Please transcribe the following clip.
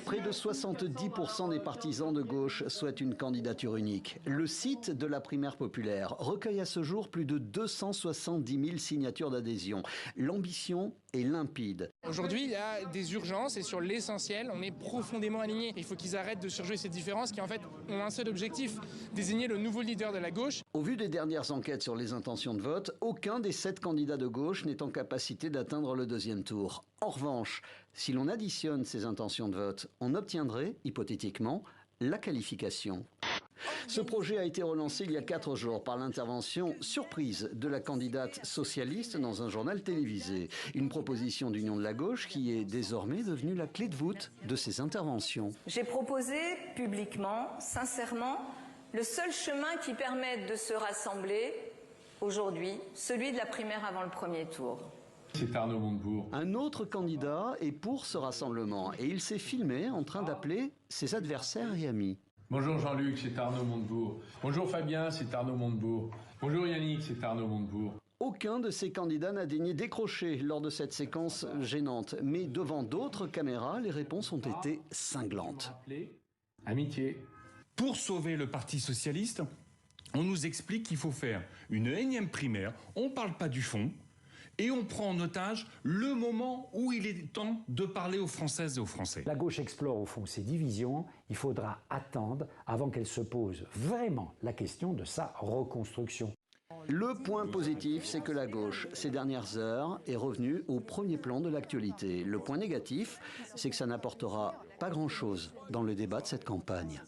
Près de 70% des partisans de gauche souhaitent une candidature unique. Le site de la primaire populaire recueille à ce jour plus de 270 000 signatures d'adhésion. L'ambition est limpide. Aujourd'hui, il y a des urgences et sur l'essentiel, on est profondément alignés. Il faut qu'ils arrêtent de surjouer ces différences qui en fait ont un seul objectif, désigner le nouveau leader de la gauche. Au vu des dernières enquêtes sur les intentions de vote, aucun des 7 candidats de gauche n'est en capacité d'atteindre le deuxième tour. En revanche, si l'on additionne ces intentions de vote, on obtiendrait, hypothétiquement, la qualification. Ce projet a été relancé il y a 4 jours par l'intervention surprise de la candidate socialiste dans un journal télévisé. Une proposition d'union de la gauche qui est désormais devenue la clé de voûte de ces interventions. J'ai proposé publiquement, sincèrement, le seul chemin qui permette de se rassembler aujourd'hui, celui de la primaire avant le premier tour. C'est Arnaud Montebourg. Un autre candidat est pour ce rassemblement et il s'est filmé en train d'appeler ses adversaires et amis. Bonjour Jean-Luc, c'est Arnaud Montebourg. Bonjour Fabien, c'est Arnaud Montebourg. Bonjour Yannick, c'est Arnaud Montebourg. Aucun de ces candidats n'a daigné décrocher lors de cette séquence gênante. Mais devant d'autres caméras, les réponses ont été cinglantes. Amitié. Pour sauver le Parti socialiste, on nous explique qu'il faut faire une énième primaire, on ne parle pas du fond, et on prend en otage le moment où il est temps de parler aux Françaises et aux Français. La gauche explore au fond ses divisions, il faudra attendre avant qu'elle se pose vraiment la question de sa reconstruction. Le point positif, c'est que la gauche, ces dernières heures, est revenue au premier plan de l'actualité. Le point négatif, c'est que ça n'apportera pas grand-chose dans le débat de cette campagne.